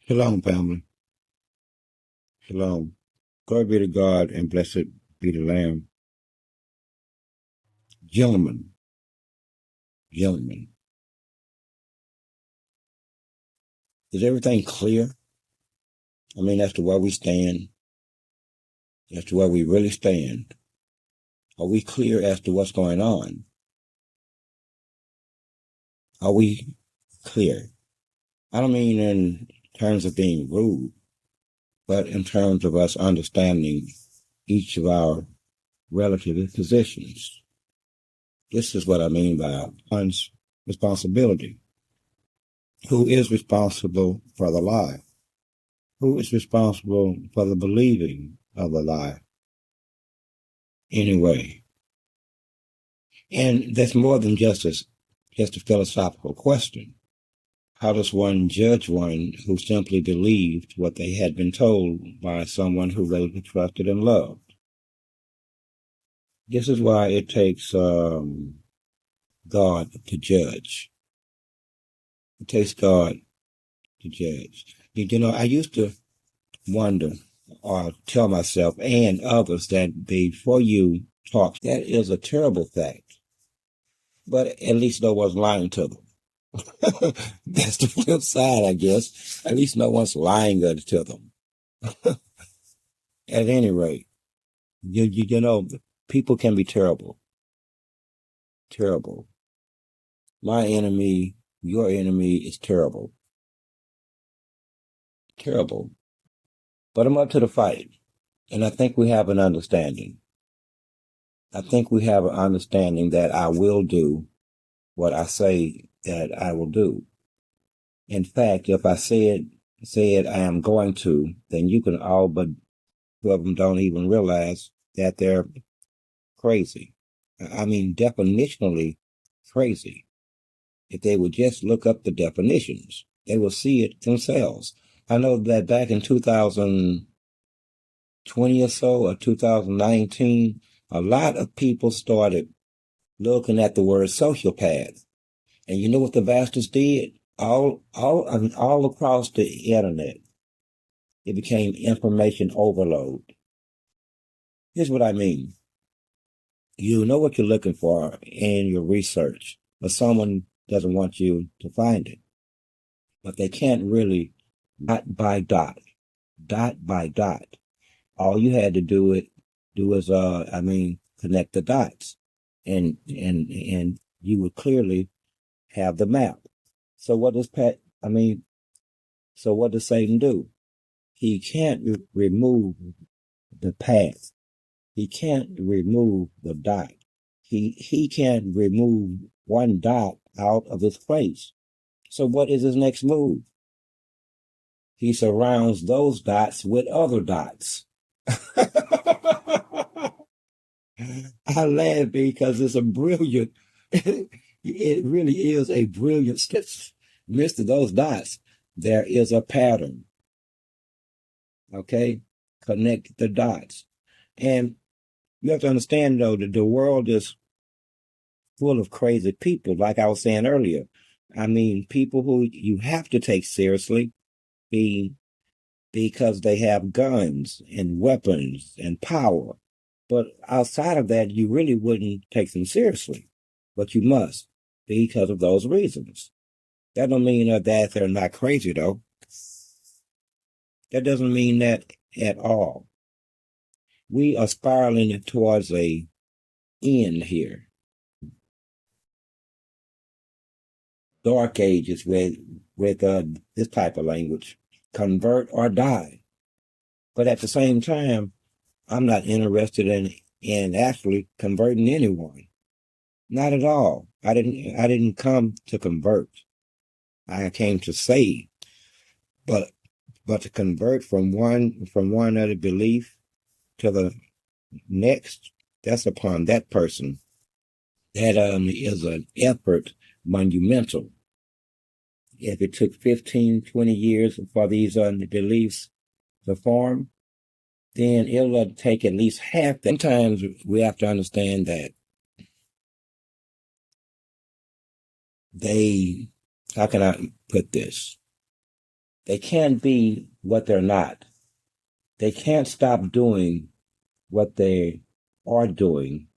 Shalom, family. Shalom. Glory be to God and blessed be the Lamb. Gentlemen, is everything clear? I mean, as to where we stand, as to where we really stand. Are we clear as to what's going on? Are we clear? I don't mean in terms of being rude, but in terms of us understanding each of our relative positions. This is what I mean by one's responsibility. Who is responsible for the lie? Who is responsible for the believing of the lie? Anyway, and that's more than just a philosophical question. How does one judge one who simply believed what they had been told by someone who they trusted and loved? This is why it takes God to judge. It takes God to judge. You know, I used to wonder or tell myself and others that before you talk, that is a terrible fact. But at least no one's lying to them. That's the flip side, I guess. At least no one's lying to them. At any rate, you know, people can be terrible. Terrible. My enemy, your enemy is terrible. Terrible. But I'm up to the fight. And I think we have an understanding. I think we have an understanding that I will do what I say that I will do. In fact, if I said I am going to, then you can all but two of them don't even realize that they're crazy. I mean, definitionally crazy. If they would just look up the definitions, they will see it themselves. I know that back in 2020 or so, or 2019, a lot of people started looking at the word sociopath. And you know what the bastards did? All across the internet, it became information overload. Here's what I mean. You know what you're looking for in your research, but someone doesn't want you to find it. But they can't really dot by dot. All you had to do is connect the dots. And you would clearly have the map. So what does what does Satan do? He can't remove the path. He can't remove the dot. He can't remove one dot out of its place. So what is his next move? He surrounds those dots with other dots. I laugh because it's a brilliant, it really is a brilliant sketch. Midst of those dots, there is a pattern. Okay? Connect the dots. And you have to understand, though, that the world is full of crazy people, like I was saying earlier. I mean, people who you have to take seriously because they have guns and weapons and power. But outside of that, you really wouldn't take them seriously. But you must because of those reasons. That don't mean that they're not crazy, though. That doesn't mean that at all. We are spiraling towards a end here. Dark ages with this type of language. Convert or die. But at the same time, I'm not interested in actually converting anyone. Not at all. I didn't come to convert. I came to save. But to convert from one other belief to the next, that's upon that person. That is an effort monumental. If it took 15, 20 years for these beliefs to form, then it'll take at least half that. Sometimes we have to understand that how can I put this? They can't be what they're not. They can't stop doing what they are doing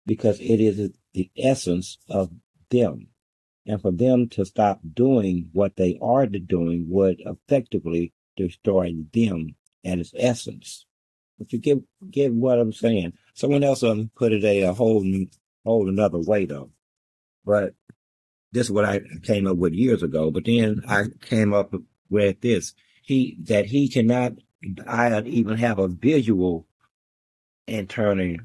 because it is the essence of them. And for them to stop doing what they are doing would effectively destroy them and its essence. But you get what I'm saying. Someone else put it a whole another way though. But this is what I came up with years ago. But then I came up with this. He cannot I even have a visual internal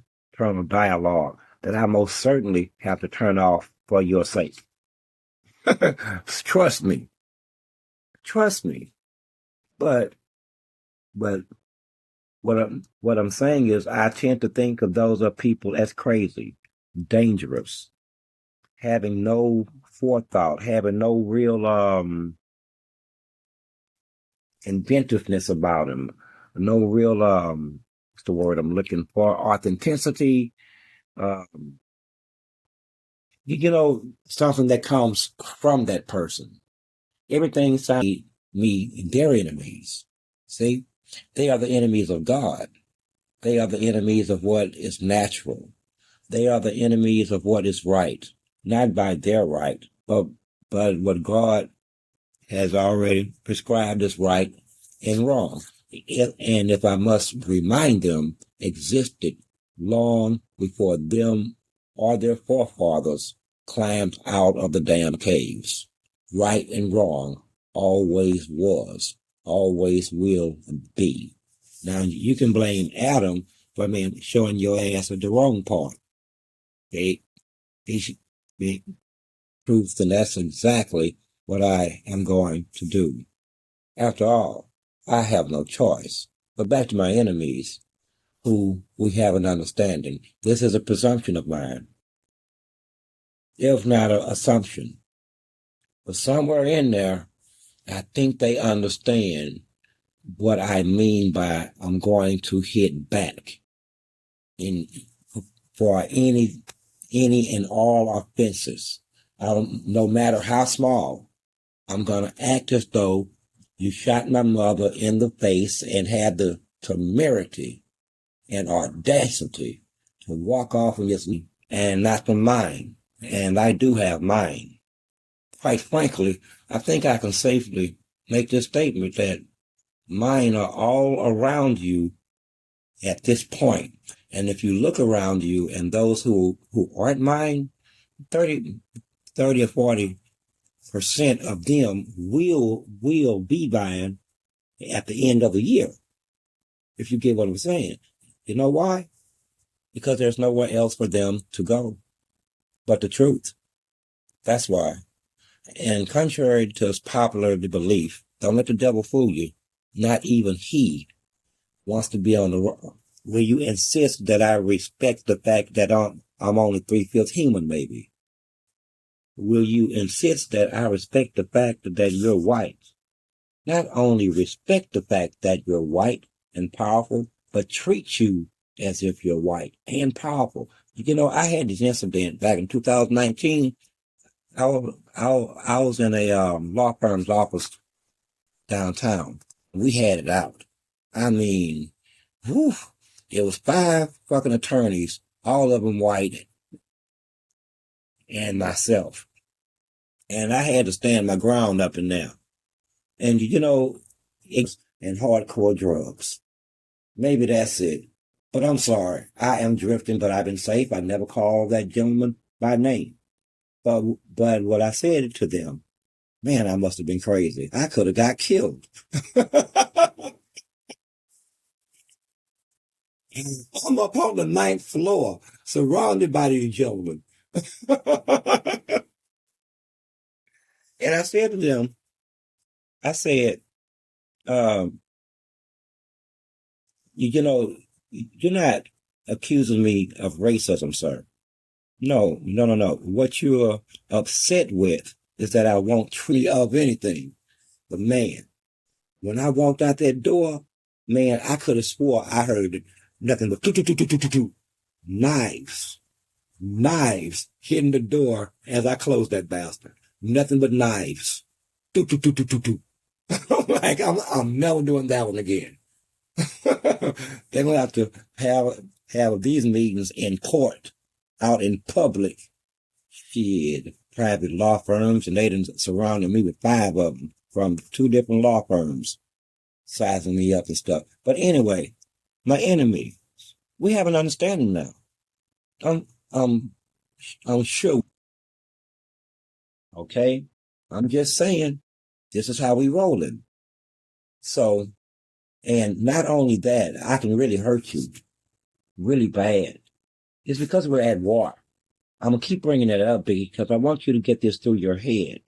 dialogue that I most certainly have to turn off for your sake. Trust me. Trust me. But but what I'm saying is I tend to think of those of people as crazy, dangerous, having no forethought, having no real inventiveness about them, no real what's the word I'm looking for? Authenticity. Um, something that comes from that person. Everything sounds me their enemies. See, they are the enemies of God. They are the enemies of what is natural. They are the enemies of what is right, not by their right, but what God has already prescribed as right and wrong. And if I must remind them, existed long before them or their forefathers climbed out of the damn caves. Right and wrong always was, always will be. Now you can blame Adam for showing your ass at the wrong part. Okay? He should be proof, and that's exactly what I am going to do. After all, I have no choice. But back to my enemies, who we have an understanding. This is a presumption of mine, if not an assumption. But somewhere in there, I think they understand what I mean by I'm going to hit back in for any and all offenses. No matter how small, I'm going to act as though you shot my mother in the face and had the temerity and audacity to walk off and just, and not the mine. And I do have mine. Quite frankly, I think I can safely make this statement that mine are all around you at this point. And if you look around you and those who aren't mine, 30 or 40% of them will be mine at the end of the year. If you get what I'm saying. You know why? Because there's nowhere else for them to go but the truth. That's why. And contrary to popular belief, don't let the devil fool you. Not even he wants to be on the wrong. Will you insist that I respect the fact that I'm only 3/5 human, maybe? Will you insist that I respect the fact that you're white? Not only respect the fact that you're white and powerful, but treat you as if you're white and powerful. I had this incident back in 2019. I was in a law firm's office downtown. We had it out. I mean, whew, it was 5 fucking attorneys, all of them white, and myself. And I had to stand my ground up in there. And and hardcore drugs. Maybe that's it. But I'm sorry. I am drifting, but I've been safe. I never called that gentleman by name. But what I said to them, man, I must have been crazy. I could have got killed. I'm up on the 9th floor, surrounded by these gentlemen. And I said to them, I said, um, you're not accusing me of racism, sir. No. What you're upset with is that I won't treat of anything. But man, when I walked out that door, man, I could have swore I heard nothing but knives hitting the door as I closed that bastard. Nothing but knives. I'm like, I'm never doing that one again. They're gonna have to have these meetings in court, out in public. Shit, private law firms, and they done surrounded me with 5 of them from 2 different law firms, sizing me up and stuff. But anyway, my enemy, we have an understanding now. I'm, I'm, I'm sure. Okay, I'm just saying, this is how we rolling. So, and not only that, I can really hurt you, really bad. It's because we're at war. I'm gonna keep bringing that up because I want you to get this through your head.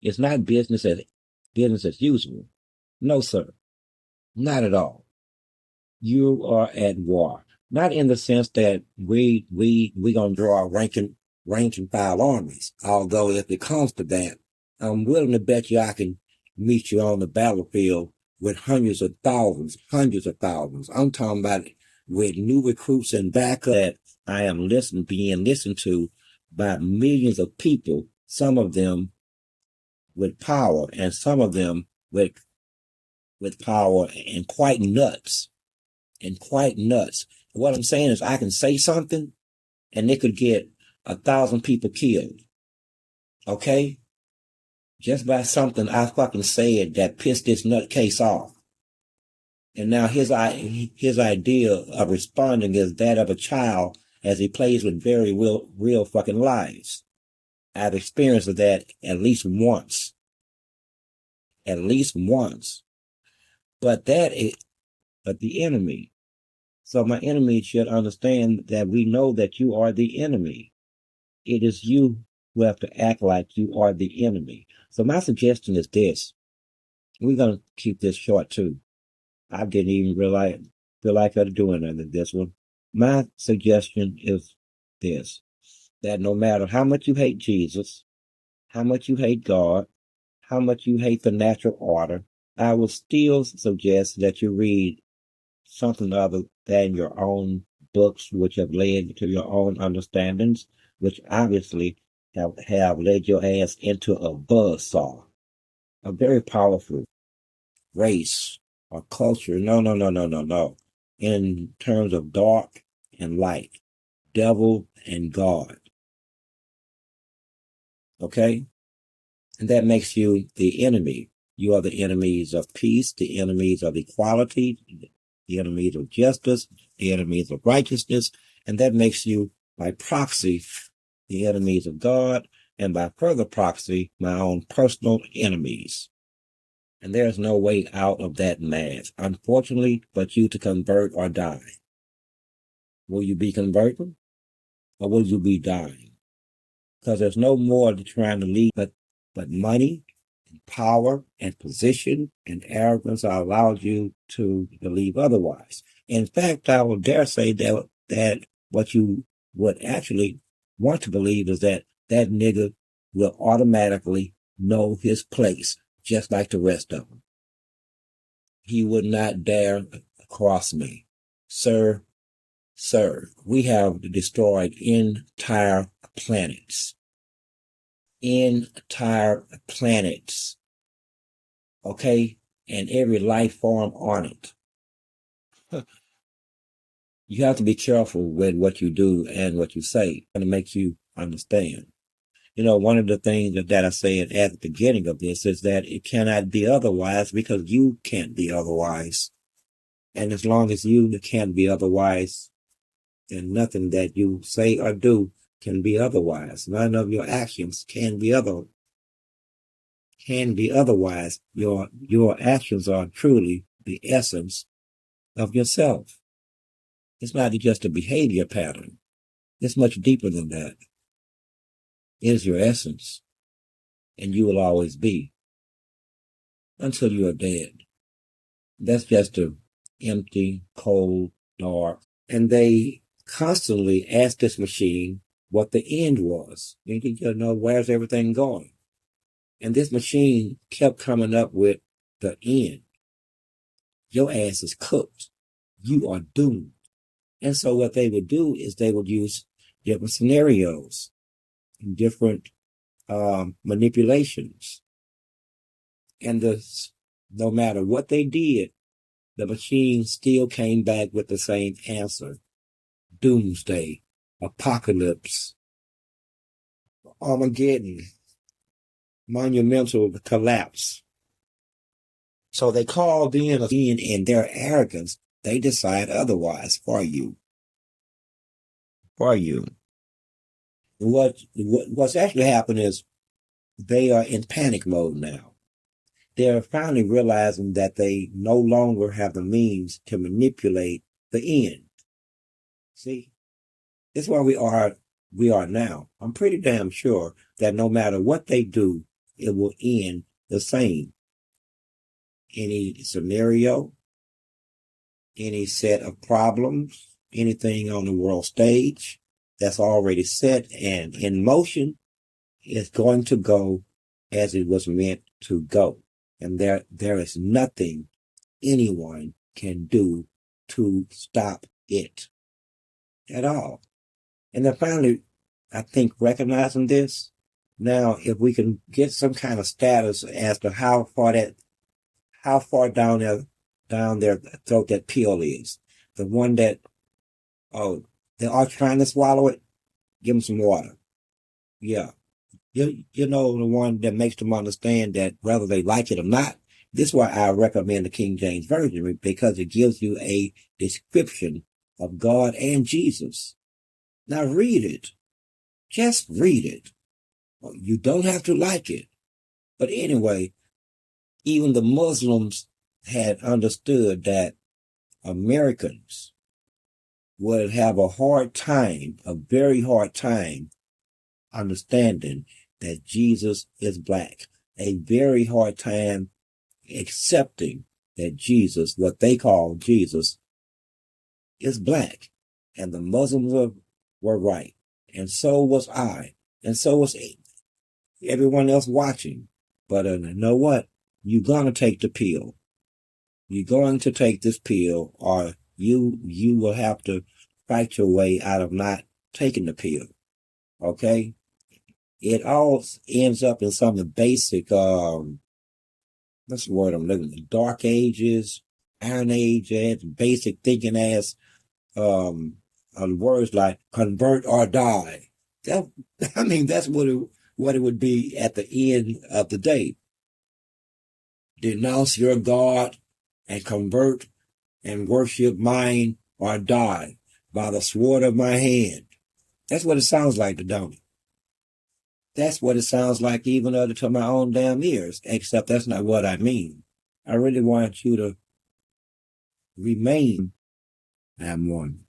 It's not business as usual. No, sir, not at all. You are at war. Not in the sense that we gonna draw rank and file armies. Although if it comes to that, I'm willing to bet you I can meet you on the battlefield with hundreds of thousands. I'm talking about with new recruits and backup that I am being listened to by millions of people, some of them with power and some of them with power and quite nuts and quite nuts. What I'm saying is I can say something and it could get 1,000 people killed. Okay? Just by something I fucking said that pissed this nutcase off. And now his idea of responding is that of a child as he plays with very real fucking lives. I've experienced that at least once. At least once. But the enemy. So my enemy should understand that we know that you are the enemy. It is you who have to act like you are the enemy. So my suggestion is this. We're going to keep this short too. I didn't even feel like doing this one. My suggestion is this, that no matter how much you hate Jesus, how much you hate God, how much you hate the natural order, I will still suggest that you read something other than your own books, which have led to your own understandings, which obviously have led your ass into a buzzsaw, a very powerful race or culture. No, no, no, no, no, no. In terms of dark and light, devil and God. Okay? And that makes you the enemy. You are the enemies of peace, the enemies of equality, the enemies of justice, the enemies of righteousness, and that makes you, by proxy, the enemies of God, and by further proxy, my own personal enemies. And there's no way out of that math, unfortunately, but you to convert or die. Will you be converting, or will you be dying? Because there's no more to trying to lead, but money, power and position and arrogance are allowed you to believe otherwise. In fact, I will dare say that what you would actually want to believe is that nigga will automatically know his place, just like the rest of them. He would not dare cross me. Sir, we have destroyed entire planets. Entire planets. Okay? And every life form on it. You have to be careful with what you do and what you say to make you understand. You know, one of the things that I said at the beginning of this is that it cannot be otherwise because you can't be otherwise. And as long as you can't be otherwise, then nothing that you say or do can be otherwise. None of your actions can be otherwise. Your actions are truly the essence of yourself. It's not just a behavior pattern. It's much deeper than that. It is your essence, and you will always be until you are dead. That's just an empty, cold, dark. And they constantly asked this machine what the end was. You know, where's everything going? And this machine kept coming up with the end. Your ass is cooked. You are doomed. And so what they would do is they would use different scenarios, different manipulations. And no matter what they did, the machine still came back with the same answer. Doomsday, apocalypse, Armageddon, monumental collapse. So they called in their arrogance, they decide otherwise for you. What's actually happened is they are in panic mode now. They're finally realizing that they no longer have the means to manipulate the end. See, this is where we are now. I'm pretty damn sure that no matter what they do, it will end the same. Any scenario, any set of problems, anything on the world stage that's already set and in motion is going to go as it was meant to go. And there is nothing anyone can do to stop it at all. And they're finally, I think, recognizing this. Now, if we can get some kind of status as to how far down their throat that pill is, the one that, they are trying to swallow it, give them some water. Yeah. You know, the one that makes them understand that whether they like it or not. This is why I recommend the King James Version, because it gives you a description of God and Jesus. Now read it. Just read it. You don't have to like it. But anyway, even the Muslims had understood that Americans would have a very hard time, understanding that Jesus is black. A very hard time accepting that Jesus, what they call Jesus, is black. And the Muslims were right. And so was I. And so was everyone else watching. But you know what? You're going to take the pill. You're going to take this pill, or you will have to fight your way out of not taking the pill. Okay? It all ends up in some of the basic, that's the word I'm looking at, dark ages, iron age, basic thinking as, words like convert or die. That's what it would be at the end of the day. Denounce your God and convert and worship mine or die by the sword of my hand. That's what it sounds like, don't it? That's what it sounds like even to my own damn ears, except that's not what I mean. I really want you to remain. I'm one.